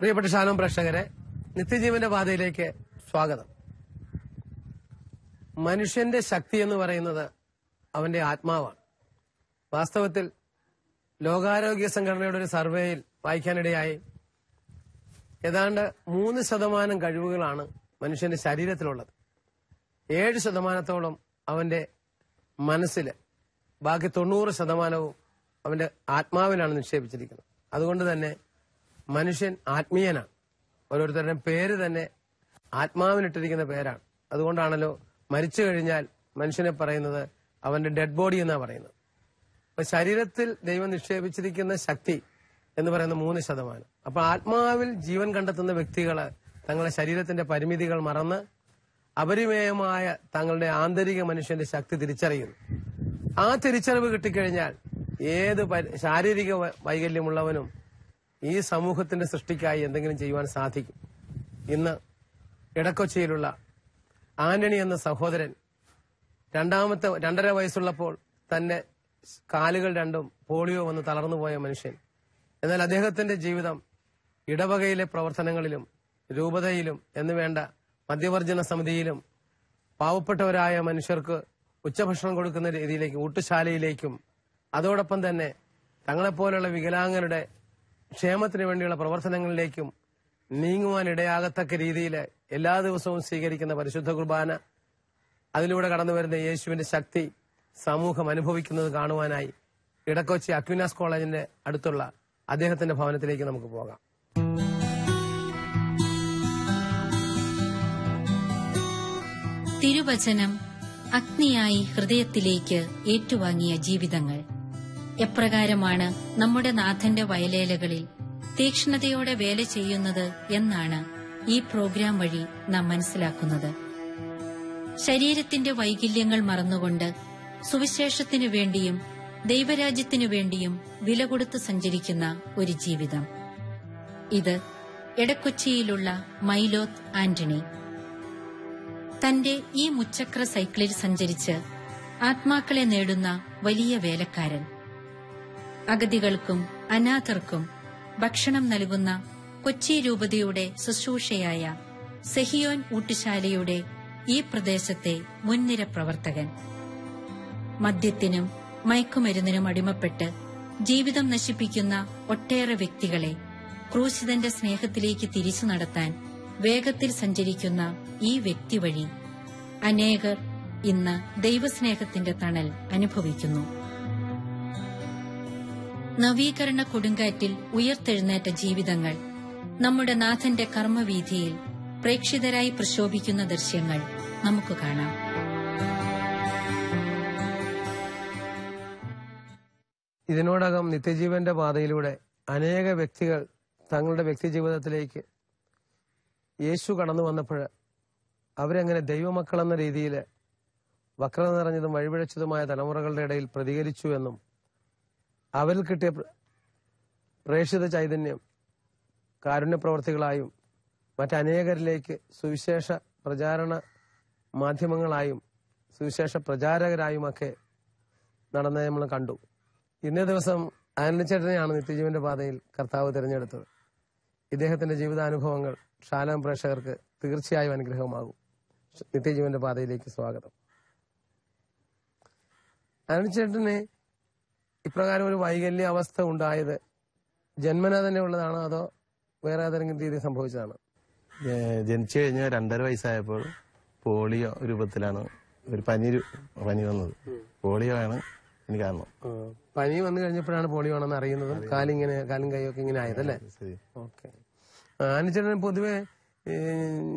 പ്രിയപ്പെട്ട ശാലോം പ്രേക്ഷകരെ, നിത്യജീവന്റെ പാതയിലേക്ക് സ്വാഗതം. മനുഷ്യന്റെ ശക്തി എന്ന് പറയുന്നത് അവന്റെ ആത്മാവാണ്. വാസ്തവത്തിൽ ലോകാരോഗ്യ സംഘടനയുടെ ഒരു സർവേയിൽ വായിക്കാനിടയായി ഏതാണ്ട് 3% കഴിവുകളാണ് മനുഷ്യന്റെ ശരീരത്തിലുള്ളത്. 7% അവന്റെ മനസ്സില്, ബാക്കി 90% അവന്റെ ആത്മാവിലാണ് നിക്ഷേപിച്ചിരിക്കുന്നത്. അതുകൊണ്ട് തന്നെ മനുഷ്യൻ ആത്മീയനാണ്. ഓരോരുത്തരുടെയും പേര് തന്നെ ആത്മാവിനിട്ടിരിക്കുന്ന പേരാണ്. അതുകൊണ്ടാണല്ലോ മരിച്ചു കഴിഞ്ഞാൽ മനുഷ്യനെ പറയുന്നത് അവന്റെ ഡെഡ് ബോഡി എന്നാണ് പറയുന്നത്. അപ്പൊ ശരീരത്തിൽ ദൈവം നിക്ഷേപിച്ചിരിക്കുന്ന ശക്തി എന്ന് പറയുന്ന 3%. അപ്പൊ ആത്മാവിൽ ജീവൻ കണ്ടെത്തുന്ന വ്യക്തികള് തങ്ങളുടെ ശരീരത്തിന്റെ പരിമിതികൾ മറന്ന് അപരിമേയമായ തങ്ങളുടെ ആന്തരിക മനുഷ്യന്റെ ശക്തി തിരിച്ചറിയുന്നു. ആ തിരിച്ചറിവ് കിട്ടിക്കഴിഞ്ഞാൽ ഏത് ശാരീരിക വൈകല്യമുള്ളവനും ഈ സമൂഹത്തിന്റെ സൃഷ്ടിക്കായി എന്തെങ്കിലും ചെയ്യുവാൻ സാധിക്കും. ഇന്ന് ഇടക്കൊച്ചിയിലുള്ള ആന്റണി എന്ന സഹോദരൻ 2.5 വയസ്സുള്ളപ്പോൾ തന്നെ കാലുകൾ രണ്ടും പോളിയോ വന്ന് തളർന്നുപോയ മനുഷ്യൻ. എന്നാൽ അദ്ദേഹത്തിന്റെ ജീവിതം ഇടവകയിലെ പ്രവർത്തനങ്ങളിലും രൂപതയിലും എന്നുവേണ്ട മദ്യവർജന സമിതിയിലും പാവപ്പെട്ടവരായ മനുഷ്യർക്ക് ഉച്ചഭക്ഷണം കൊടുക്കുന്ന രീതിയിലേക്ക് ഊട്ടുശാലയിലേക്കും അതോടൊപ്പം തന്നെ തങ്ങളെപ്പോലുള്ള വികലാംഗരുടെ ക്ഷേമത്തിന് വേണ്ടിയുള്ള പ്രവർത്തനങ്ങളിലേക്കും നീങ്ങുവാനിടയാകത്തക്ക രീതിയിൽ എല്ലാ ദിവസവും സ്വീകരിക്കുന്ന പരിശുദ്ധ കുർബാന, അതിലൂടെ കടന്നുവരുന്ന യേശുവിന്റെ ശക്തി സമൂഹം അനുഭവിക്കുന്നത് കാണുവാനായി ഇടക്കൊച്ചി അക്വിനാസ് കോളേജിന്റെ അടുത്തുള്ള അദ്ദേഹത്തിന്റെ ഭവനത്തിലേക്ക് നമുക്ക് പോകാം. തിരുവചനം അഗ്നിയായി ഹൃദയത്തിലേക്ക് ഏറ്റുവാങ്ങിയ ജീവിതങ്ങൾ. എപ്രകാരമാണ് നമ്മുടെ നാഥന്റെ വയലേലകളിൽ തീക്ഷ്ണതയോടെ വേല ചെയ്യുന്നത് എന്നാണ് ഈ പ്രോഗ്രാം വഴി നാം മനസ്സിലാക്കുന്നത്. ശരീരത്തിന്റെ വൈകല്യങ്ങൾ മറന്നുകൊണ്ട് സുവിശേഷത്തിനു വേണ്ടിയും ദൈവരാജ്യത്തിനു വേണ്ടിയും വില കൊടുത്ത് സഞ്ചരിക്കുന്ന ഒരു ജീവിതം. ഇത് എടക്കൊച്ചിയിലുള്ള മൈലോത്ത് ആന്റണി. തന്റെ ഈ മുച്ചക്ര സൈക്കിളിൽ സഞ്ചരിച്ച് ആത്മാക്കളെ നേടുന്ന വലിയ വേലക്കാരൻ. അഗതികൾക്കും അനാഥർക്കും ഭക്ഷണം നൽകുന്ന കൊച്ചി രൂപതയുടെ ശുശ്രൂഷയായ സെഹിയോൻ ഊട്ടുശാലയുടെ ഈ പ്രദേശത്തെ മുൻനിര പ്രവർത്തകൻ. മദ്യത്തിനും മയക്കുമരുന്നിനും അടിമപ്പെട്ട് ജീവിതം നശിപ്പിക്കുന്ന ഒട്ടേറെ വ്യക്തികളെ ക്രൂശിതന്റെ സ്നേഹത്തിലേക്ക് തിരിച്ചു നടത്താൻ വേഗത്തിൽ സഞ്ചരിക്കുന്ന ഈ വ്യക്തി വഴി അനേകർ ഇന്ന് ദൈവസ്നേഹത്തിന്റെ തണൽ അനുഭവിക്കുന്നു. നവീകരണ കൊടുങ്കാറ്റിൽ ഉയർത്തെഴുന്നേറ്റ ജീവിതങ്ങൾ നമ്മുടെ നാഥന്റെ കർമ്മവീഥിയിൽ പ്രേക്ഷിതരായി പ്രശോഭിക്കുന്ന ദൃശ്യങ്ങൾ നമുക്ക് കാണാം. ഇതിനോടകം നിത്യജീവന്റെ പാതയിലൂടെ അനേക വ്യക്തികൾ തങ്ങളുടെ വ്യക്തിജീവിതത്തിലേക്ക് യേശു കടന്നു വന്നപ്പോൾ അവരെങ്ങനെ ദൈവമക്കളെന്ന രീതിയിൽ വക്രത നിറഞ്ഞതും വഴിപിഴച്ചതുമായ തലമുറകളുടെ ഇടയിൽ പ്രതികരിച്ചു എന്നും അവരിൽ കിട്ടിയ പ്രേക്ഷിത ചൈതന്യം കാരുണ്യപ്രവർത്തികളായും മറ്റനേകരിലേക്ക് സുവിശേഷ പ്രചാരണ മാധ്യമങ്ങളായും സുവിശേഷ പ്രചാരകരായുമൊക്കെ നടന്നത് നമ്മൾ കണ്ടു. ഇന്നേ ദിവസം ആനന്ദച്ചേട്ടനെയാണ് നിത്യജീവന്റെ പാതയിൽ കർത്താവ് തിരഞ്ഞെടുത്തത്. ഇദ്ദേഹത്തിന്റെ ജീവിതാനുഭവങ്ങൾ ശാലോം പ്രേക്ഷകർക്ക് തീർച്ചയായും അനുഗ്രഹമാകും. നിത്യജീവന്റെ പാതയിലേക്ക് സ്വാഗതം. ആനന്ദച്ചേട്ടന് ഇപ്രകാരം ഒരു വൈകല്യ അവസ്ഥ ഉണ്ടായത് ജന്മന തന്നെ ഉള്ളതാണോ അതോ വേറെ ഏതെങ്കിലും രീതി സംഭവിച്ചതാണോ? ജനിച്ചു കഴിഞ്ഞാൽ 2.5 വയസ്സായപ്പോൾ പോളിയോ രൂപത്തിലാണ് ഒരു പനി വന്നത്. പോളിയോ ആണ് എനിക്ക് കാണുന്നത്. പനി വന്നു കഴിഞ്ഞപ്പോഴാണ് പോളിയോ ആണെന്ന് അറിയുന്നതും കാലും കൈയൊക്കെ ഇങ്ങനെ ആയതല്ലേ? ഓക്കെ. ആനച്ചേട്ടൻ പൊതുവെ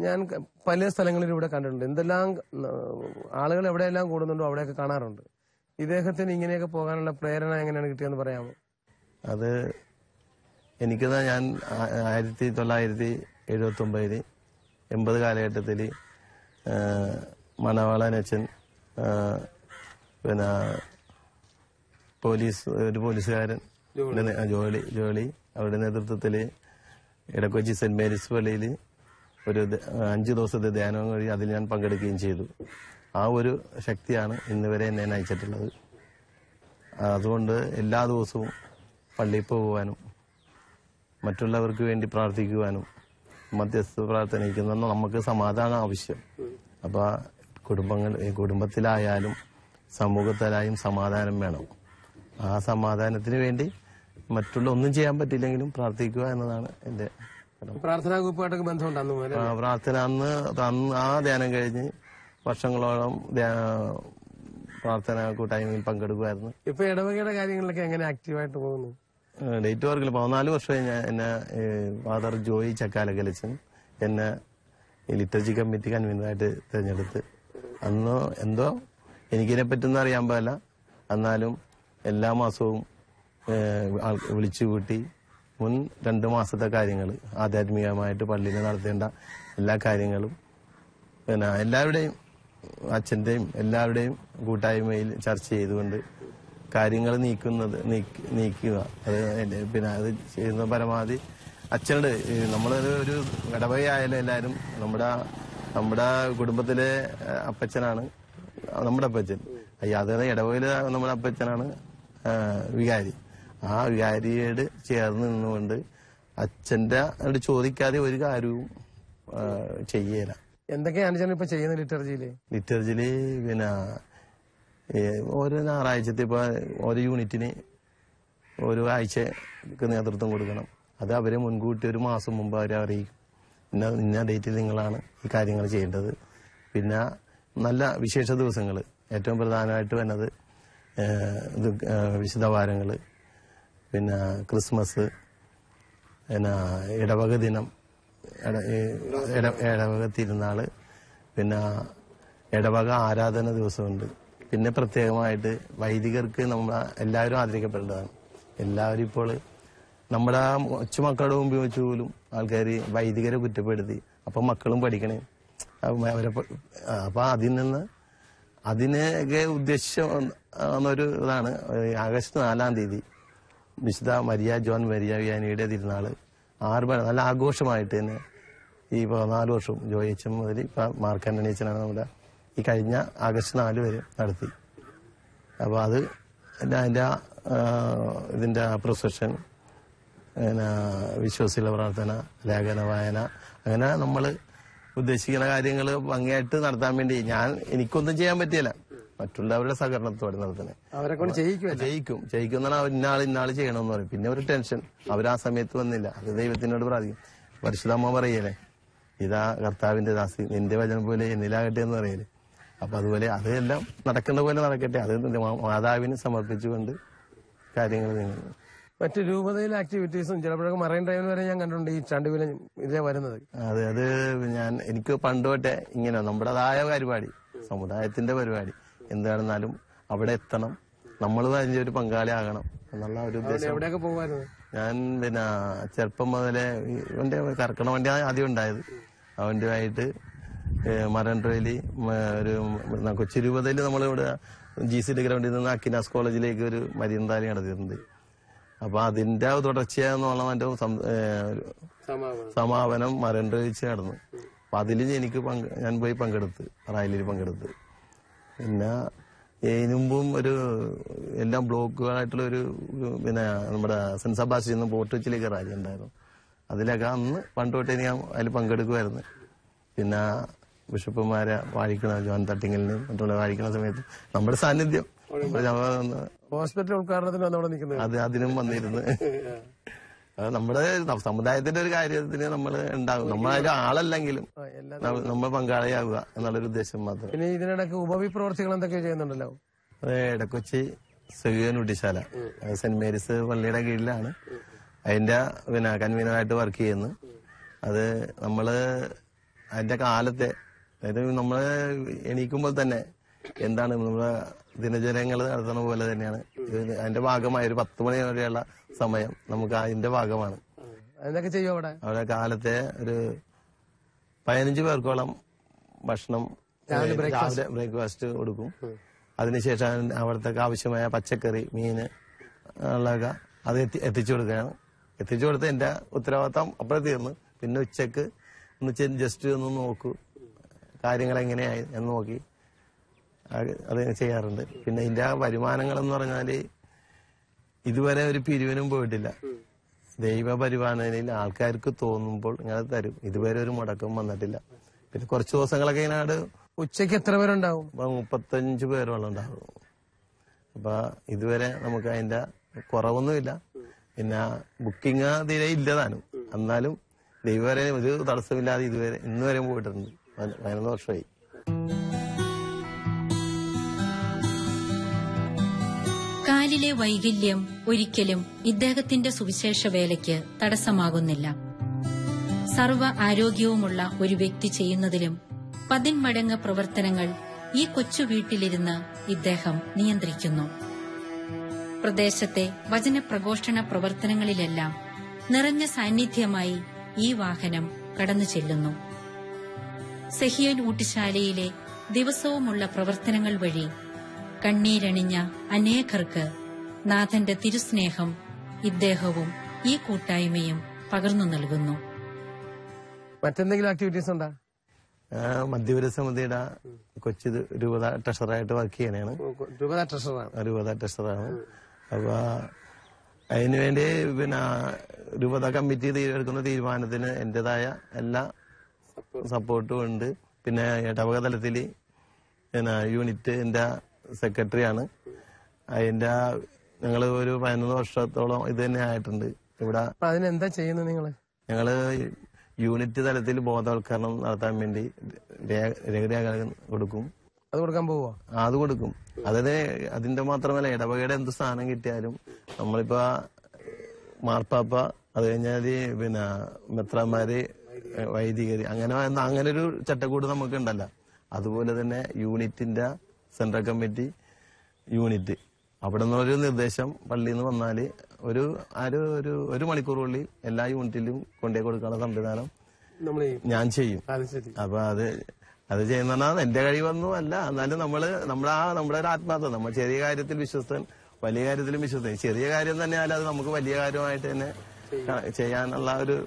ഞാൻ പല സ്ഥലങ്ങളിലും ഇവിടെ കണ്ടിട്ടുണ്ട്. എന്തെല്ലാം ആളുകൾ എവിടെയെല്ലാം കൂടുന്നുണ്ടോ അവിടെയൊക്കെ കാണാറുണ്ട്. ഇദ്ദേഹത്തിന് ഇങ്ങനെയൊക്കെ പോകാനുള്ള പ്രേരണ എങ്ങനെയാണ് കിട്ടിയെന്ന് പറയാമോ? അത് എനിക്കതാ ഞാൻ 1979 80 കാലഘട്ടത്തിൽ മണവാളനച്ഛൻ പിന്നെ ഒരു പോലീസുകാരൻ ജോളി അവരുടെ നേതൃത്വത്തിൽ ഇടക്കൊച്ചി സെന്റ് മേരീസ് പള്ളിയിൽ ഒരു 5 ദിവസത്തെ ധ്യാനം വഴി അതിൽ ഞാൻ പങ്കെടുക്കുകയും ചെയ്തു. ആ ഒരു ശക്തിയാണ് ഇന്നുവരെ എന്നെ നയിച്ചിട്ടുള്ളത്. അതുകൊണ്ട് എല്ലാ ദിവസവും പള്ളിയിൽ പോകുവാനും മറ്റുള്ളവർക്ക് വേണ്ടി പ്രാർത്ഥിക്കുവാനും മധ്യസ്ഥ പ്രാർത്ഥനയ്ക്കുന്ന നമുക്ക് സമാധാനം ആവശ്യം. അപ്പൊ കുടുംബത്തിലായാലും സമൂഹത്തിലായും സമാധാനം വേണം. ആ സമാധാനത്തിന് വേണ്ടി മറ്റുള്ള ഒന്നും ചെയ്യാൻ പറ്റില്ലെങ്കിലും പ്രാർത്ഥിക്കുക എന്നതാണ് എന്റെ പ്രാർത്ഥനാ ഗ്രൂപ്പായിട്ടൊക്കെ ബന്ധമുണ്ട്. പ്രാർത്ഥന അന്ന് ആ ധ്യാനം കഴിഞ്ഞ് വർഷങ്ങളോളം പ്രാർത്ഥന കൂട്ടായ്മയിൽ പങ്കെടുക്കുമായിരുന്നു. ഇപ്പൊ ഇടവകയുടെ കാര്യങ്ങളിലൊക്കെ എങ്ങനെ ആക്റ്റീവായിട്ട് പോകുന്നു? ഡേറ്റ് വർക്കിൽ 14 വർഷമായി എന്നെ ഫാദർ ജോയി ചക്കാലകലച്ചൻ എന്നെ ലിറ്റർജി കമ്മിറ്റി കൺവീനറായിട്ട് തിരഞ്ഞെടുത്ത്. അന്ന് എന്തോ എനിക്കിതിനെ പറ്റുന്ന അറിയാൻ പാടില്ല, എന്നാലും എല്ലാ മാസവും വിളിച്ചുകൂട്ടി മുൻ 2 മാസത്തെ കാര്യങ്ങൾ ആധ്യാത്മികമായിട്ട് പള്ളിയിൽ നടത്തേണ്ട എല്ലാ കാര്യങ്ങളും പിന്നെ എല്ലാവരുടെയും അച്ഛന്റെയും എല്ലാവരുടെയും കൂട്ടായ്മയിൽ ചർച്ച ചെയ്തുകൊണ്ട് കാര്യങ്ങൾ നീക്കുക. അത് പിന്നെ അത് ചെയ്യുന്ന പരമാവധി അച്ഛനോട് നമ്മളൊരു ഇടവകയായാലും എല്ലാവരും നമ്മുടെ കുടുംബത്തിലെ അപ്പച്ചനാണ് നമ്മുടെ അപ്പച്ചൻ. അതെ ഇടവകയിലെ നമ്മുടെ അപ്പച്ചനാണ് വികാരി. ആ വികാരിയോട് ചേർന്ന് നിന്നുകൊണ്ട് അച്ഛന്റെ ചോദിക്കാതെ ഒരു കാര്യവും ചെയ്യല. എന്തൊക്കെയാണ് ഇപ്പൊ ചെയ്യുന്നത് ലിറ്റർജിയില്? പിന്നെ ഓരോ ഞായറാഴ്ചത്തെ ഇപ്പൊ ഓരോ യൂണിറ്റിന് ഓരോ ആഴ്ചക്ക് നേതൃത്വം കൊടുക്കണം. അത് അവരെ മുൻകൂട്ടി 1 മാസം മുമ്പ് അവരെ അറിയിക്കും. ഇന്ന ഡേറ്റിൽ നിങ്ങളാണ് ഈ കാര്യങ്ങൾ ചെയ്യേണ്ടത്. പിന്നെ നല്ല വിശേഷ ദിവസങ്ങൾ ഏറ്റവും പ്രധാനമായിട്ട് വരുന്നത് വിശുദ്ധവാരങ്ങള്, പിന്നെ ക്രിസ്മസ്, പിന്നെ ഇടവക ദിനം, ഇടവക തിരുനാള്, പിന്നെ ഇടവക ആരാധന ദിവസമുണ്ട്. പിന്നെ പ്രത്യേകമായിട്ട് വൈദികർക്ക് എല്ലാവരും ആദരിക്കപ്പെടേണ്ടതാണ്. എല്ലാവരും ഇപ്പോൾ നമ്മുടെ കൊച്ചുമക്കളുടെ മുമ്പിൽ വെച്ച് പോലും ആൾക്കാർ വൈദികരെ കുറ്റപ്പെടുത്തി. അപ്പൊ മക്കളും പഠിക്കണേ അവരെ. അപ്പൊ അതിനൊക്കെ ഉദ്ദേശിച്ചൊരു ഇതാണ് ആഗസ്റ്റ് 4-ാം തീയതി വിശുദ്ധ മരിയ ജോൺ മരിയ വിയാനിയുടെ തിരുനാള് 6 മണി നല്ല ആഘോഷമായിട്ട് തന്നെ ഈ 14 വർഷം ജോയിച്ചം മുതൽ ഇപ്പൊ മാർക്കാന്റണീച്ചനാണ് നമ്മുടെ ഈ കഴിഞ്ഞ ആഗസ്റ്റ് 4 വരെ നടത്തി. അപ്പൊ അത് ഇതിന്റെ പ്രൊസഷൻ, പിന്നെ വിശ്വാസികളുടെ പ്രാർത്ഥന, ലേഖന വായന, അങ്ങനെ നമ്മൾ ഉദ്ദേശിക്കുന്ന കാര്യങ്ങൾ ഭംഗിയായിട്ട് നടത്താൻ വേണ്ടി എനിക്കൊന്നും ചെയ്യാൻ പറ്റിയല്ല, മറ്റുള്ളവരുടെ സഹകരണത്തോടെ നടത്തണേ. അവരെ കൊണ്ട് ചെയ്യിക്കും എന്നാണ് ഇന്നാള് ചെയ്യണമെന്ന് പറയും. പിന്നെ ഒരു ടെൻഷൻ, അവരാ സമയത്ത് വന്നില്ല. അത് ദൈവത്തിനോട് പ്രാർത്ഥിക്കും. പരിശുദ്ധമ്മ പറയല്ലേ, ഇതാ കർത്താവിന്റെ ദാസി, നിന്റെ വചനം പോലെ എന്നിലാകട്ടെ എന്ന് പറയല്ലേ. അപ്പൊ അതുപോലെ അതെല്ലാം നടക്കുന്ന പോലെ നടക്കട്ടെ, അത് മാതാവിന് സമർപ്പിച്ചുകൊണ്ട് കാര്യങ്ങൾ നീങ്ങുന്നു. മറ്റു രൂപതയിലെ ആക്ടിവിറ്റീസും ചിലപ്പോഴൊക്കെ മറൈൻ ഡ്രൈവിന് വരെ ഞാൻ കണ്ടിട്ടുണ്ട് ഈ ചാണ്ടിവില ഇതിലെ വരുന്നത്. അതെ, അത് എനിക്ക് പണ്ട് തൊട്ടേ ഇങ്ങനെ നമ്മുടേതായ പരിപാടി, സമുദായത്തിന്റെ പരിപാടി എന്താണെന്നാലും അവിടെ എത്തണം, നമ്മൾ അതിന്റെ ഒരു പങ്കാളിയാകണം എന്നുള്ള ഒരു ഉദ്ദേശം. എവിടെയൊക്കെ പോകുമായിരുന്നു ഞാൻ? പിന്നെ ചെറുപ്പം മുതലേ ഇവന്റെ കറക്കണ വണ്ടി ആദ്യം ഉണ്ടായത്. ആ വണ്ടിയുമായിട്ട് മറൈൻ ഡ്രൈവില് ഒരു കൊച്ചി രൂപതയിൽ നമ്മളിവിടെ GC ഗ്രൗണ്ടിൽ നിന്ന് അക്കിനാസ് കോളേജിലേക്ക് ഒരു മരീൻ റാലി നടത്തിയിട്ടുണ്ട്. അപ്പൊ അതിന്റെ തുടർച്ചയാന്നോളം എന്റെ സമാപനം മറൈൻ ഡ്രൈവ് വെച്ച് നടന്നു. അപ്പൊ അതിൽ ഞാൻ പോയി പങ്കെടുത്ത്, റാലിയിൽ പങ്കെടുത്ത്. പിന്നെ ഇതിനുമ്പും എല്ലാം ബ്ലോക്കുകളായിട്ടുള്ള പിന്നെ നമ്മുടെ സെന്റ് സെബാസ്റ്റ്യൻ നിന്ന് പോർട്ട് കൊച്ചിയിലേക്ക് റാലി ഉണ്ടായിരുന്നു. അതിലൊക്കെ അന്ന് പണ്ട് തൊട്ടേ ഞാൻ അതിൽ പങ്കെടുക്കുമായിരുന്നു. പിന്നെ ബിഷപ്പുമാരെ വാഴിക്കണ ജോൺ തട്ടിങ്ങലിന് മറ്റുള്ള വാഴിക്കണ സമയത്ത് നമ്മുടെ സാന്നിധ്യം ഹോസ്പിറ്റൽ ഉദ്ഘാടനത്തിന് അത് അതിനും വന്നിരുന്നു. നമ്മുടെ സമുദായത്തിന്റെ ഒരു കാര്യത്തിന് നമ്മൾ ഉണ്ടാകും, നമ്മളൊരു ആളല്ലെങ്കിലും നമ്മൾ പങ്കാളിയാവുക എന്നുള്ളൊരു ഉദ്ദേശം മാത്രം. പിന്നെ ഇതിനിടയ്ക്ക് ഉപവിപ്രവർത്തികൾ എന്തൊക്കെ ചെയ്യുന്നുണ്ടല്ലോ? ഇടക്കൊച്ചി സഹീവൻ കുട്ടിശാല സെന്റ് മേരീസ് പള്ളിയുടെ കീഴിലാണ് അതിന്റെ പിന്നെ കൺവീനറായിട്ട് വർക്ക് ചെയ്യുന്നു. അത് അതിന്റെ കാലത്തെ, അതായത് നമ്മള് എണീക്കുമ്പോൾ തന്നെ എന്താണ് നമ്മളെ ദിനചര്യങ്ങൾ നടത്തുന്ന പോലെ തന്നെയാണ് അതിന്റെ ഭാഗമായ ഒരു 10 മണി വരെയുള്ള സമയം നമുക്ക് അതിന്റെ ഭാഗമാണ്. എന്തൊക്കെ ചെയ്യും അവിടെ കാലത്തെ ഒരു 15 പേർക്കോളം ഭക്ഷണം രാവിലെ ബ്രേക്ക്ഫാസ്റ്റ് കൊടുക്കും. അതിനുശേഷം അവിടത്തെ ആവശ്യമായ പച്ചക്കറി, മീന് ഉള്ളതൊക്കെ അത് എത്തിച്ചു കൊടുക്കുകയാണ്. എത്തിച്ചു കൊടുത്ത് എന്റെ ഉത്തരവാദിത്തം അപ്പോഴേ തീർന്നു. പിന്നെ ഉച്ചക്ക് ജസ്റ്റ് ഒന്ന് നോക്കൂ കാര്യങ്ങൾ എങ്ങനെയായി എന്ന് നോക്കി അത് ചെയ്യാറുണ്ട്. പിന്നെ ഇതിന്റെ വരുമാനങ്ങൾ എന്ന് പറഞ്ഞാല് ഇതുവരെ ഒരു പിരിവിനും പോയിട്ടില്ല. ദൈവപരിപാലനയിൽ ആൾക്കാർക്ക് തോന്നുമ്പോൾ ഇങ്ങനെ തരും. ഇതുവരെ ഒരു മുടക്കം വന്നിട്ടില്ല. പിന്നെ കുറച്ച് ദിവസങ്ങളൊക്കെ ഇങ്ങനെ ഉച്ചയ്ക്ക് എത്ര പേരുണ്ടാവും? 35 പേരോളം ഉണ്ടാവും. അപ്പൊ ഇതുവരെ നമുക്ക് അതിന്റെ കുറവൊന്നുമില്ല. പിന്നെ ബുക്കിംഗ് തീരെ ഇല്ലതാനും. എന്നാലും ദൈവവരെ ഒരു തടസ്സമില്ലാതെ ഇതുവരെ ഇന്ന് വരെ പോയിട്ടുണ്ട്. 11 വർഷമായി. കാലിലെ വൈകല്യം ഒരിക്കലും ഇദ്ദേഹത്തിന്റെ സുവിശേഷ വേലയ്ക്ക് തടസ്സമാകുന്നില്ല. സർവ്വ ആരോഗ്യവുമുള്ള ഒരു വ്യക്തി ചെയ്യുന്നതിലും 10 മടങ്ങ് പ്രവർത്തനങ്ങൾ ഈ കൊച്ചു വീട്ടിലിരുന്ന് ഇദ്ദേഹം നിയന്ത്രിക്കുന്നു. പ്രദേശത്തെ വചനപ്രഘോഷണ പ്രവർത്തനങ്ങളിലെല്ലാം നിറഞ്ഞ സാന്നിധ്യമായി ഈ വാഹനം കടന്നു ചെല്ലുന്നു. സെഹിയോൻ ഊട്ടുശാലയിലെ ദിവസവുമുള്ള പ്രവർത്തനങ്ങൾ വഴി കണ്ണീരണിഞ്ഞ അനേകർക്ക് നാഥന്റെ തിരുസ്നേഹം ഇദ്ദേഹവും ഈ കൂട്ടായ്മയും പകർന്നു നൽകുന്നു. മറ്റെന്തെങ്കിലും ആക്ടിവിറ്റീസ് ഉണ്ടാ? മധ്യപുര സമിതിയുടെ കൊച്ചി രൂപത ട്രഷറായിട്ട് വർക്ക് ചെയ്യണതാണ്. രൂപത ട്രഷറാണ്. അപ്പൊ അതിനുവേണ്ടി പിന്നെ രൂപത കമ്മിറ്റി എടുക്കുന്ന തീരുമാനത്തിന് എന്റേതായ എല്ലാ സപ്പോർട്ടും ഉണ്ട്. പിന്നെ ഇടവക തലത്തില് പിന്നെ യൂണിറ്റിന്റെ സെക്രട്ടറിയാണ്. അതിന്റെ ഞങ്ങള് ഒരു 11 വർഷത്തോളം ഇത് തന്നെ ആയിട്ടുണ്ട് ഇവിടെ. അതിനെന്താ ചെയ്യുന്നത് നിങ്ങള്? ഞങ്ങള് യൂണിറ്റ് തലത്തിൽ ബോധവൽക്കരണം നടത്താൻ വേണ്ടി രേഖ കൊടുക്കും. അത് കൊടുക്കാൻ പോവോ? അത് കൊടുക്കും. അതായത് അതിന്റെ മാത്രമല്ല, ഇടവകയുടെ എന്ത് സ്ഥാനം കിട്ടിയാലും നമ്മളിപ്പോ മാർപ്പാപ്പ, അത് കഴിഞ്ഞാല് പിന്നെ മെത്രാന്മാര്, വൈദികര്, അങ്ങനെ ഒരു ചട്ടക്കൂട് നമുക്ക് ഉണ്ടല്ലോ. അതുപോലെ തന്നെ യൂണിറ്റിന്റെ സെൻട്രൽ കമ്മിറ്റി യൂണിറ്റ് അവിടെ നിന്നൊരു നിർദ്ദേശം പള്ളിയിൽ നിന്ന് വന്നാല് ഒരു മണിക്കൂറുള്ളിൽ എല്ലാ യൂണിറ്റിലും കൊണ്ടുപോയി കൊടുക്കാനുള്ള സംവിധാനം ഞാൻ ചെയ്യും. അപ്പൊ അത് ചെയ്യുന്ന എന്റെ കഴിവൊന്നും അല്ല. എന്നാലും നമ്മുടെ ഒരു ആത്മാർത്ഥത, നമ്മൾ ചെറിയ കാര്യത്തിൽ വിശ്വസ്തൻ, വലിയ കാര്യത്തിലും വിശ്വസ്തൻ. ചെറിയ കാര്യം തന്നെയാലും അത് നമുക്ക് വലിയ കാര്യമായിട്ട് തന്നെ ചെയ്യാനുള്ള ഒരു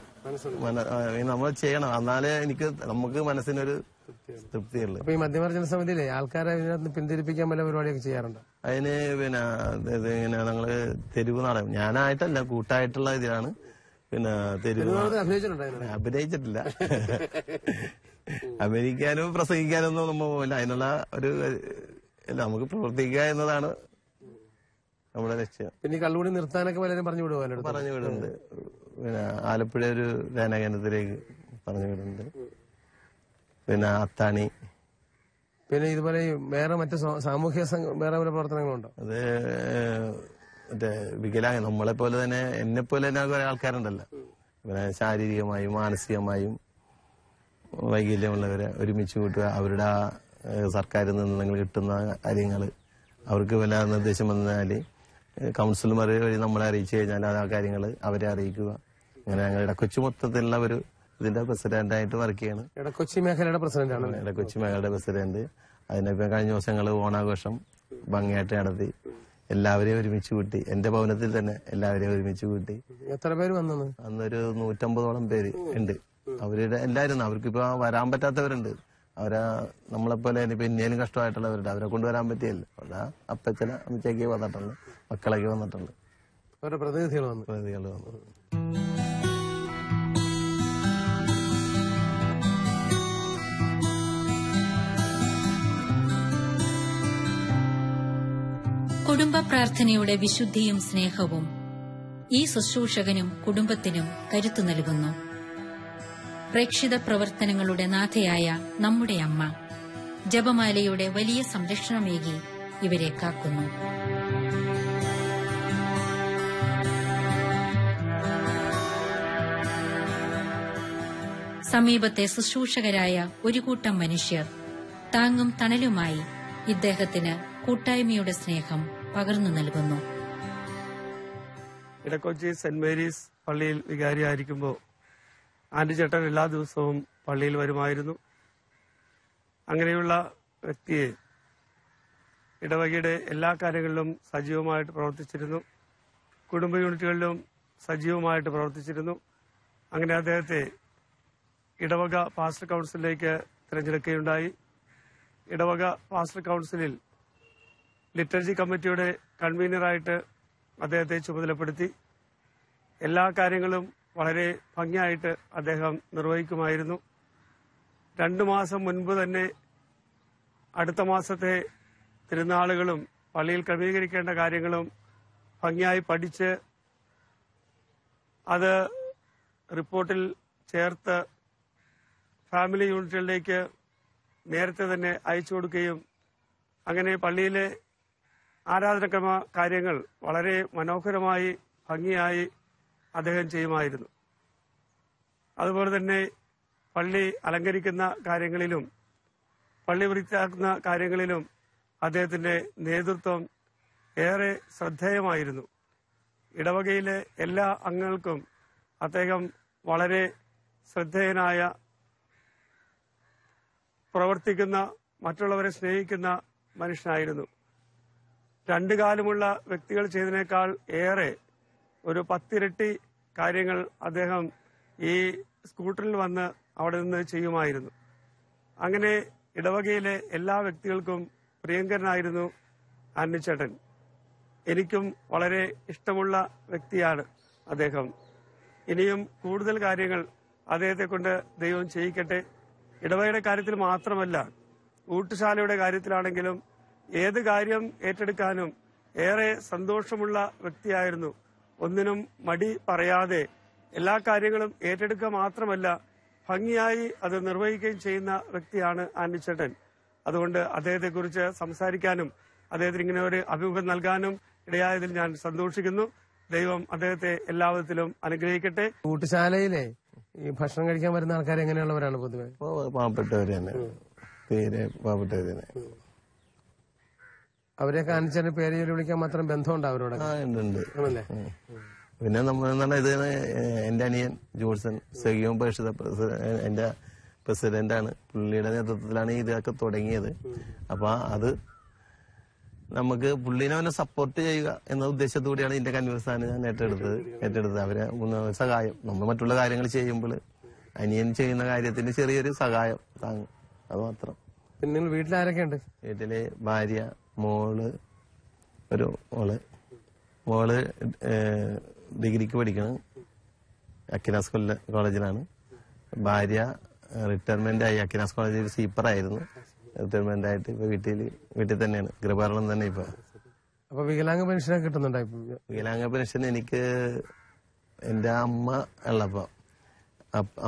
നമ്മൾ ചെയ്യണം. എന്നാലേ നമുക്ക് മനസ്സിനൊരു തൃപ്തിയുള്ളു. അപ്പൊ ഈ മധ്യവർജന സമിതിയിലെ ആൾക്കാരെ ഇതിനകത്ത് പിന്തിരിപ്പിക്കാൻ പല പരിപാടിയൊക്കെ ചെയ്യാറുണ്ട്. അതിന് പിന്നെ ഇങ്ങനെ ഞങ്ങള് തെരുവ് നാടകം, ഞാനായിട്ടല്ല കൂട്ടായിട്ടുള്ള ഇതിലാണ്. പിന്നെ തെരുവ് അഭിനയിച്ചിട്ടില്ല. അഭിനയിക്കാനും പ്രസംഗിക്കാനും ഒന്നും നമ്മൾ പോകില്ല. അതിനുള്ള ഒരു നമുക്ക് പ്രവർത്തിക്കുക എന്നതാണ് നമ്മുടെ ലക്ഷ്യം. പിന്നെ കള്ളുകൂടി നിർത്താനൊക്കെ പലരും പറഞ്ഞു വിടുന്നുണ്ട്. പിന്നെ ആലപ്പുഴ ഒരു ധ്യാനകേന്ദ്രത്തിലേക്ക് പറഞ്ഞു വിടുന്നുണ്ട്. പിന്നെ അത്താണി, പിന്നെ ഇതുപോലെ വേറെ മറ്റു സാമൂഹ്യ വേറെ പല പ്രവർത്തനങ്ങളുണ്ടോ? അത് മറ്റേ വികലാംഗ, നമ്മളെ പോലെ തന്നെ, എന്നെ പോലെ തന്നെ കുറെ ആൾക്കാരുണ്ടല്ലോ. പിന്നെ ശാരീരികമായും മാനസികമായും വൈകല്യമുള്ളവരെ ഒരുമിച്ച് കൂട്ടുക, അവരുടെ സർക്കാരിൽ നിന്ന് കിട്ടുന്ന കാര്യങ്ങള് അവർക്ക് വല്ല നിർദ്ദേശം വന്നാല് കൗൺസിലർമാർ വഴി നമ്മളെ അറിയിച്ചു കഴിഞ്ഞാൽ ആ കാര്യങ്ങൾ അവരെ അറിയിക്കുക. അങ്ങനെ ഞങ്ങളുടെ കൊച്ചു മൊത്തത്തിലുള്ള ഒരു ഇതിന്റെ പ്രസിഡന്റായിട്ട് വർക്ക് ചെയ്യാണ്. ഇടക്കൊച്ചി മേഖലയുടെ പ്രസിഡന്റാണ്. ഇടക്കൊച്ചി മേഖലയുടെ പ്രസിഡന്റ്. അതിനിപ്പോ കഴിഞ്ഞ ദിവസങ്ങൾ ഓണാഘോഷം ഭംഗിയായിട്ട് നടത്തി. എല്ലാവരെയും ഒരുമിച്ച് കൂട്ടി. എന്റെ ഭവനത്തിൽ തന്നെ എല്ലാവരെയും ഒരുമിച്ച് കൂട്ടി. എത്ര പേര് വന്നത്? അന്നൊരു 150ഓളം പേര് ഉണ്ട്. അവരുടെ എല്ലാവരും, അവർക്കിപ്പോ വരാൻ പറ്റാത്തവരുണ്ട്. അവരെ നമ്മളെപ്പോലെ ഇനിയിപ്പോ ഇന്നേലും കഷ്ടമായിട്ടുള്ളവരുണ്ട്. അവരെ കൊണ്ടുവരാൻ പറ്റിയല്ലോ. അവിടെ അപ്പച്ചന അമ്മച്ചൊക്കെ വന്നിട്ടുണ്ട്, മക്കളൊക്കെ വന്നിട്ടുണ്ട്, പ്രതിനിധികൾ വന്നു. കുടുംബ പ്രാർത്ഥനയുടെ വിശുദ്ധിയും സ്നേഹവും ഈ ശുശ്രൂഷകനും കുടുംബത്തിനും കരുത്തു നൽകുന്നു. പ്രേക്ഷിത പ്രവർത്തനങ്ങളുടെ നാഥയായ നമ്മുടെ അമ്മ ജപമാലയുടെ വലിയ സംരക്ഷണമേകി ഇവരെ കാക്കുന്നു. സമീപത്തെ ശുശ്രൂഷകരായ ഒരു കൂട്ടം മനുഷ്യർ താങ്ങും തണലുമായി ഇദ്ദേഹത്തിന് കൂട്ടായ്മയുടെ സ്നേഹം പകർന്നു നൽകുന്നു. ഇടക്കൊച്ചി സെന്റ് മേരീസ് പള്ളിയിൽ വികാരിയായിരിക്കുമ്പോൾ ആന്റി ചേട്ടൻ എല്ലാ ദിവസവും പള്ളിയിൽ വരുമായിരുന്നു. അങ്ങനെയുള്ള വ്യക്തിയെ ഇടവകയുടെ എല്ലാ കാര്യങ്ങളിലും സജീവമായിട്ട് പ്രവർത്തിച്ചിരുന്നു. കുടുംബ യൂണിറ്റുകളിലും സജീവമായിട്ട് പ്രവർത്തിച്ചിരുന്നു. അങ്ങനെ അദ്ദേഹത്തെ ഇടവക പാസ്റ്റർ കൌൺസിലിലേക്ക് തിരഞ്ഞെടുക്കുകയുണ്ടായി. ഇടവക പാസ്റ്റർ കൌൺസിലിൽ ലിറ്റർജി കമ്മിറ്റിയുടെ കൺവീനറായിട്ട് അദ്ദേഹത്തെ ചുമതലപ്പെടുത്തി. എല്ലാ കാര്യങ്ങളും വളരെ ഭംഗിയായിട്ട് അദ്ദേഹം നിർവഹിക്കുമായിരുന്നു. 2 മാസം മുൻപ് തന്നെ അടുത്ത മാസത്തെ തിരുനാളുകളും പള്ളിയിൽ ക്രമീകരിക്കേണ്ട കാര്യങ്ങളും ഭംഗിയായി പഠിച്ച് അത് റിപ്പോർട്ടിൽ ചേർത്ത് ഫാമിലി യൂണിറ്റുകളിലേക്ക് നേരത്തെ തന്നെ അയച്ചു കൊടുക്കുകയും അങ്ങനെ പള്ളിയിലെ ആരാധനക്രമ കാര്യങ്ങൾ വളരെ മനോഹരമായി ഭംഗിയായി അദ്ദേഹം ചെയ്യുമായിരുന്നു. അതുപോലെ തന്നെ പള്ളി അലങ്കരിക്കുന്ന കാര്യങ്ങളിലും പള്ളി വൃത്തിയാക്കുന്ന കാര്യങ്ങളിലും അദ്ദേഹത്തിന്റെ നേതൃത്വം ഏറെ ശ്രദ്ധേയമായിരുന്നു. ഇടവകയിലെ എല്ലാ അംഗങ്ങൾക്കും അദ്ദേഹം വളരെ ശ്രദ്ധേയനായ, പ്രവർത്തിക്കുന്ന, മറ്റുള്ളവരെ സ്നേഹിക്കുന്ന മനുഷ്യനായിരുന്നു. 2 കാലുമുള്ള വ്യക്തികൾ ചെയ്തതിനേക്കാൾ ഏറെ ഒരു 10 ഇരട്ടി കാര്യങ്ങൾ അദ്ദേഹം ഈ സ്കൂട്ടറിൽ വന്ന് അവിടെ നിന്ന് ചെയ്യുമായിരുന്നു. അങ്ങനെ ഇടവകയിലെ എല്ലാ വ്യക്തികൾക്കും പ്രിയങ്കരനായിരുന്നു ആന്റണിച്ചേട്ടൻ. എനിക്കും വളരെ ഇഷ്ടമുള്ള വ്യക്തിയാണ് അദ്ദേഹം. ഇനിയും കൂടുതൽ കാര്യങ്ങൾ അദ്ദേഹത്തെ കൊണ്ട് ദൈവം ചെയ്യിക്കട്ടെ. ഇടവകയുടെ കാര്യത്തിൽ മാത്രമല്ല, ഊട്ടുശാലയുടെ കാര്യത്തിലാണെങ്കിലും ഏത് കാര്യം ഏറ്റെടുക്കാനും ഏറെ സന്തോഷമുള്ള വ്യക്തിയായിരുന്നു. ഒന്നിനും മടി പറയാതെ എല്ലാ കാര്യങ്ങളും ഏറ്റെടുക്കുക മാത്രമല്ല, ഭംഗിയായി അത് നിർവഹിക്കുകയും ചെയ്യുന്ന വ്യക്തിയാണ് ആന്റണിച്ചേട്ടൻ. അതുകൊണ്ട് അദ്ദേഹത്തെക്കുറിച്ച് സംസാരിക്കാനും അദ്ദേഹത്തിന് ഇങ്ങനെ ഒരു അഭിമുഖം നൽകാനും ഇടയായതിൽ ഞാൻ സന്തോഷിക്കുന്നു. ദൈവം അദ്ദേഹത്തെ എല്ലാ വിധത്തിലും അനുഗ്രഹിക്കട്ടെ. ഊട്ടുശാലയിലെ ഈ ഭക്ഷണം കഴിക്കാൻ വരുന്ന ആൾക്കാർ എങ്ങനെയുള്ളവരാണ് പൊതുവെ? പാവപ്പെട്ടവര് തന്നെ, തീരെ പാവപ്പെട്ടവര് തന്നെ. അവരെയൊക്കെ ആന്റണിച്ചേട്ടന്റെ പേര് ചൊല്ലി വിളിക്കാൻ മാത്രം ബന്ധമുണ്ട് അവരോട്? ഉണ്ട്. ആണല്ലേ? പിന്നെ നമ്മൾ ഇത് എന്റെ അനിയൻ ജോൺസൺ സഖ്യവും പരിഷത്ത് എന്റെ പ്രസിഡന്റാണ്. പുള്ളിയുടെ നേതൃത്വത്തിലാണ് ഇതൊക്കെ തുടങ്ങിയത്. അപ്പൊ അത് നമുക്ക് പുള്ളിനെ അവനെ സപ്പോർട്ട് ചെയ്യുക എന്ന ഉദ്ദേശത്തോടെയാണ് ഇതിന്റെ കൺവീനറാണ് ഞാൻ ഏറ്റെടുത്തത്. അവരെ സഹായം, നമ്മൾ മറ്റുള്ള കാര്യങ്ങൾ ചെയ്യുമ്പോൾ അനിയൻ ചെയ്യുന്ന കാര്യത്തിന് ചെറിയൊരു സഹായം താങ്ങും, അത് മാത്രം. പിന്നെ നിങ്ങൾ വീട്ടിലാരൊക്കെ ഉണ്ട്? വീട്ടില് ഭാര്യ, മോള്, ഒരു മോള് ഡിഗ്രിക്ക് പഠിക്കണം, അക്കിനാസ് കോളേജിലാണ്. ഭാര്യ റിട്ടയർമെന്റ് ആയി, അക്കിനാസ് കോളേജിൽ സീപ്പറായിരുന്നു. റിട്ടയർമെന്റ് ആയിട്ട് ഇപ്പൊ വീട്ടിൽ തന്നെയാണ്, ഗൃഹഭരണം തന്നെ ഇപ്പൊ. അപ്പൊ വികലാംഗ പെൻഷനൊക്കെ കിട്ടുന്നുണ്ടോ? വികലാംഗ പെൻഷൻ എനിക്ക് എന്റെ അമ്മ ഉള്ളപ്പോ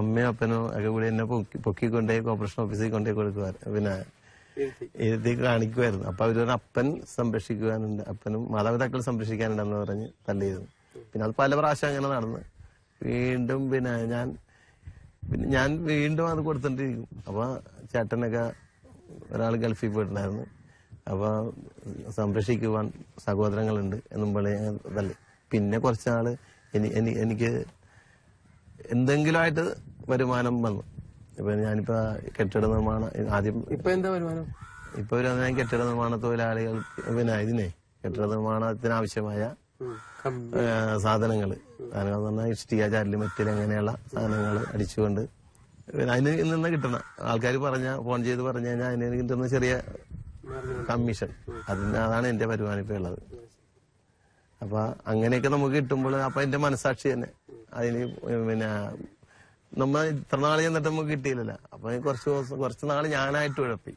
അമ്മയും അപ്പനും ഒക്കെ കൂടി എന്നെ പൊക്കിക്കൊണ്ടേ കോർപ്പറേഷൻ ഓഫീസിൽ കൊണ്ടേ കൊടുക്കുമായിരുന്നു. പിന്നെ എഴുതി കാണിക്കുമായിരുന്നു. അപ്പൊ അവരൊരു അപ്പൻ സംരക്ഷിക്കുവാനുണ്ട്, അപ്പനും മാതാപിതാക്കൾ സംരക്ഷിക്കാനുണ്ടെന്ന് പറഞ്ഞ് തള്ളിയിരുന്നു. പിന്നെ അത് പല പ്രാവശ്യം അങ്ങനെ നടന്ന് വീണ്ടും പിന്നെ ഞാൻ വീണ്ടും അത് കൊടുത്തോണ്ടിരിക്കും. അപ്പൊ ചേട്ടനൊക്കെ ഒരാൾ ഗൾഫിൽ പോയിട്ടുണ്ടായിരുന്നു. അപ്പൊ സംരക്ഷിക്കുവാൻ സഹോദരങ്ങളുണ്ട് എന്നും തള്ളി. പിന്നെ കുറച്ചാള് എനിക്ക് എന്തെങ്കിലുമായിട്ട് വരുമാനം വന്നു. ഇപ്പൊ ഞാനിപ്പോ കെട്ടിട നിർമ്മാണം ആദ്യം. ഇപ്പൊ എന്താ വരുമാനം? ഇപ്പൊ ഞാൻ കെട്ടിട നിർമ്മാണ തൊഴിലാളികൾ പിന്നെ കെട്ടിട നിർമ്മാണത്തിന് ആവശ്യമായ സാധനങ്ങൾ എന്ന് പറഞ്ഞാൽ ഇഷ്ടിക, ചരല്, മെറ്റൽ അങ്ങനെയുള്ള സാധനങ്ങൾ അടിച്ചുകൊണ്ട് അതിന് നിന്ന് കിട്ടണം. ആൾക്കാർ ഫോൺ ചെയ്ത് പറഞ്ഞു കഴിഞ്ഞാൽ അതിന് കിട്ടുന്ന ചെറിയ കമ്മീഷൻ, അതാണ് എന്റെ വരുമാനം ഇപ്പൊ ഉള്ളത്. അപ്പൊ അങ്ങനെയൊക്കെ നമുക്ക് കിട്ടുമ്പോൾ അപ്പൊ എന്റെ മനസാക്ഷി തന്നെ അതിന് പിന്നെ നമ്മ ഇത്ര നാള് ചെന്നിട്ട് നമുക്ക് കിട്ടിയില്ലല്ലോ. അപ്പൊ കുറച്ച് നാള് ഞാനായിട്ട് ഉഴപ്പി.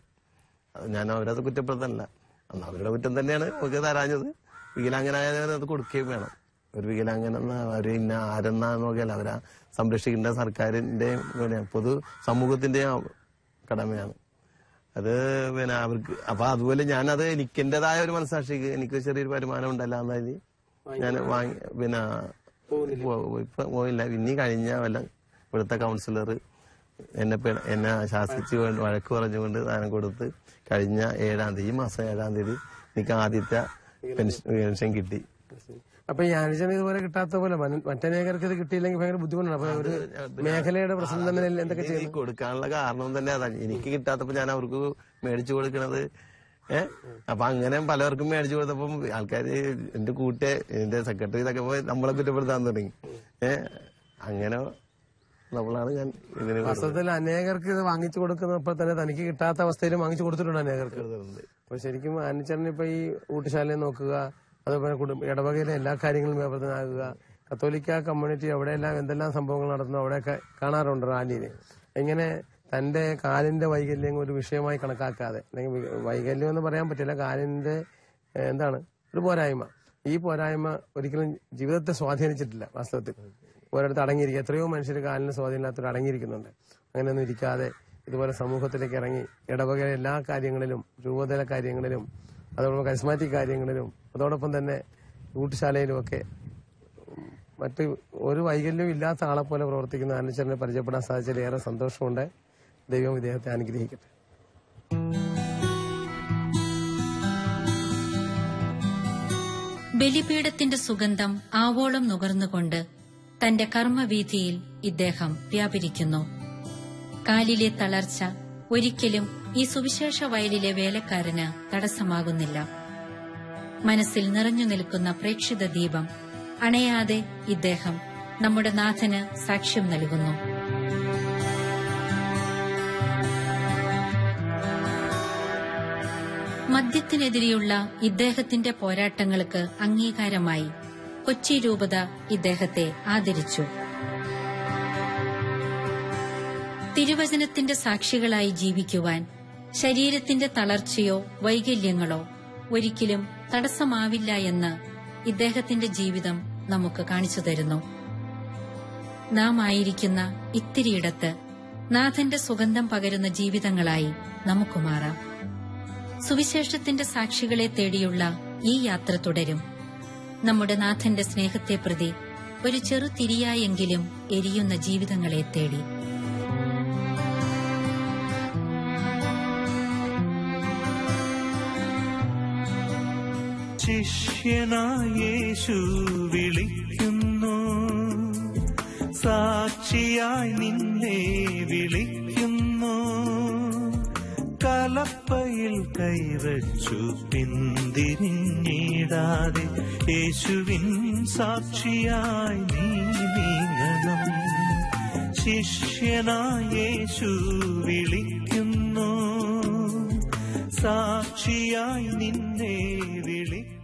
ഞാൻ അവരത് കുറ്റപ്പെടുത്തല്ല, അന്ന് അവരുടെ കുറ്റം തന്നെയാണ് നമുക്ക് തരാഞ്ഞത്. വികലാംഗനായവരെ അത് കൊടുക്കുകയും വേണം. ഒരു വികലാംഗനെന്ന അവര് ഇന്ന ആരെന്നാ നോക്കിയല്ല, അവരെ സംരക്ഷിക്കേണ്ട സർക്കാരിന്റെയും പൊതു സമൂഹത്തിന്റെയും കടമയാണ് അത്. പിന്നെ അവർക്ക് അപ്പൊ അതുപോലെ ഞാനത് എനിക്കെന്റേതായ ഒരു മനസാക്ഷിക്ക് എനിക്ക് ചെറിയൊരു വരുമാനം ഉണ്ടല്ലോ എന്നായി ഞാൻ വാങ്ങി. പിന്നെ ഇപ്പൊ പോയില്ല. ഇനി കഴിഞ്ഞ വല്ല ഇവിടുത്തെ കൗൺസിലർ എന്നെ ശാസിച്ചു വഴക്ക് പറഞ്ഞുകൊണ്ട് ദാനം കൊടുത്ത് കഴിഞ്ഞ 7-ാം തീയതി, ഈ മാസം 7-ാം തീയതി എനിക്ക് ആദ്യത്തെ പെൻഷൻ കിട്ടി. അപ്പൊ ഈ ആനുചന ഇതുപോലെ കിട്ടാത്ത പോലെ മറ്റനേകർക്ക് ഇത് കിട്ടിയില്ലെങ്കിൽ ഭയങ്കര ബുദ്ധിമുട്ടാണ്. അപ്പൊ ഒരു മേഖലയുടെ പ്രശ്നം തന്നെ എന്തൊക്കെ ചെയ്യും കൊടുക്കാനുള്ള കാരണം തന്നെ അതാണ്. എനിക്ക് കിട്ടാത്തപ്പോ ഞാൻ അവർക്ക് മേടിച്ചു കൊടുക്കണത്. അപ്പൊ അങ്ങനെ പലർക്കും മേടിച്ചു കൊടുത്തപ്പം ആൾക്കാര് എന്റെ എന്റെ സെക്രട്ടറി ഇതൊക്കെ പോയി നമ്മളെ കുറ്റപ്പെടുത്താൻ തുടങ്ങി. അങ്ങനെ നമ്മളാണ് ഞാൻ ഇതിന് വാസ്തവത്തിൽ അനേകർക്ക് ഇത് വാങ്ങിച്ചു കൊടുക്കുന്നപ്പോൾ തന്നെ തനിക്ക് കിട്ടാത്ത അവസ്ഥയിലും വാങ്ങിച്ചു കൊടുത്തിട്ടുണ്ട് അനേകർക്ക്. അപ്പൊ ശരിക്കും ആന്റണിച്ചേട്ടൻ ഇപ്പൊ ഈ ഊട്ടുശാലയെ നോക്കുക, അതുപോലെ ഇടവകയിലെ എല്ലാ കാര്യങ്ങളും വ്യാപൃതനാകുക, കത്തോലിക്ക കമ്മ്യൂണിറ്റി അവിടെയെല്ലാം എന്തെല്ലാം സംഭവങ്ങൾ നടന്നു അവിടെയൊക്കെ കാണാറുണ്ട് റാലിയിൽ. ഇങ്ങനെ തന്റെ കാലിന്റെ വൈകല്യം ഒരു വിഷയമായി കണക്കാക്കാതെ, അല്ലെങ്കിൽ വൈകല്യം എന്ന് പറയാൻ പറ്റില്ല, കാലിന്റെ ഒരു പോരായ്മ, ഈ പോരായ്മ ഒരിക്കലും ജീവിതത്തെ സ്വാധീനിച്ചിട്ടില്ല. വാസ്തവത്തിൽ ഒരിടത്ത് അടങ്ങിയിരിക്കുക, എത്രയോ മനുഷ്യർ കാലിന് സ്വാധീനമില്ലാത്തവർ അടങ്ങിയിരിക്കുന്നുണ്ട്. അങ്ങനെയൊന്നും ഇരിക്കാതെ ഇതുപോലെ സമൂഹത്തിലേക്ക് ഇറങ്ങി ഇടവകയിലെ എല്ലാ കാര്യങ്ങളിലും, രൂപതയിലെ കാര്യങ്ങളിലും, അതോടൊപ്പം കരിസ്മാറ്റിക് കാര്യങ്ങളിലും, അതോടൊപ്പം തന്നെ ഊട്ടുശാലയിലുമൊക്കെ മറ്റ് ഒരു വൈകല്യവും ഇല്ലാത്ത ആളെ പോലെ പ്രവർത്തിക്കുന്ന ആനച്ചറിനെ പരിചയപ്പെടാൻ സാധിച്ചതിൽ ഏറെ സന്തോഷമുണ്ട്. ദൈവം ഇദ്ദേഹത്തെ അനുഗ്രഹിക്കട്ടെ. ബലിപീഠത്തിന്റെ സുഗന്ധം ആവോളം നുകർന്നുകൊണ്ട് തന്റെ കർമ്മവീഥിയിൽ ഇദ്ദേഹം വ്യാപരിക്കുന്നു. കാലിലെ തളർച്ച ഒരിക്കലും ഈ സുവിശേഷ വയലിലെ വേലക്കാരന് തടസ്സമാകുന്നില്ല. മനസ്സിൽ നിറഞ്ഞു നിൽക്കുന്ന പ്രേക്ഷിത ദീപം അണയാതെ ഇദ്ദേഹം നമ്മുടെ നാഥന് സാക്ഷ്യം നൽകുന്നു. മദ്യത്തിനെതിരെയുള്ള ഇദ്ദേഹത്തിന്റെ പോരാട്ടങ്ങൾക്ക് അംഗീകാരമായി കൊച്ചി രൂപത ഇദ്ദേഹത്തെ ആദരിച്ചു. തിരുവചനത്തിന്റെ സാക്ഷികളായി ജീവിക്കുവാൻ ശരീരത്തിന്റെ തളർച്ചയോ വൈകല്യങ്ങളോ ഒരിക്കലും തടസ്സമാവില്ല എന്ന് ഇദ്ദേഹത്തിന്റെ ജീവിതം നമുക്ക് കാണിച്ചു തരുന്നു. നാം ആയിരിക്കുന്ന ഇത്തിരിയിടത്ത് നാഥന്റെ സുഗന്ധം പകരുന്ന ജീവിതങ്ങളായി നമുക്ക് മാറാം. സുവിശേഷത്തിന്റെ സാക്ഷികളെ തേടിയുള്ള ഈ യാത്ര തുടരും. നമ്മുടെ നാഥന്റെ സ്നേഹത്തെ പ്രതി ഒരു ചെറു തിരിയായെങ്കിലും എരിയുന്ന ജീവിതങ്ങളെ തേടി. ശിഷ്യനായ യേശു വിളിക്കുന്നു, സാക്ഷിയായി നിന്നെ വിളിക്കുന്നു. കലപ്പയിൽ കൈവച്ചു പിന്തിരിഞ്ഞിടാതെ യേശുവിൻ സാക്ഷിയായി നീ നീങ്ങണം. ശിഷ്യനായ യേശു വിളിക്കുന്നു, സാക്ഷിയായി നിന്നെ വിളിക്കുന്നു.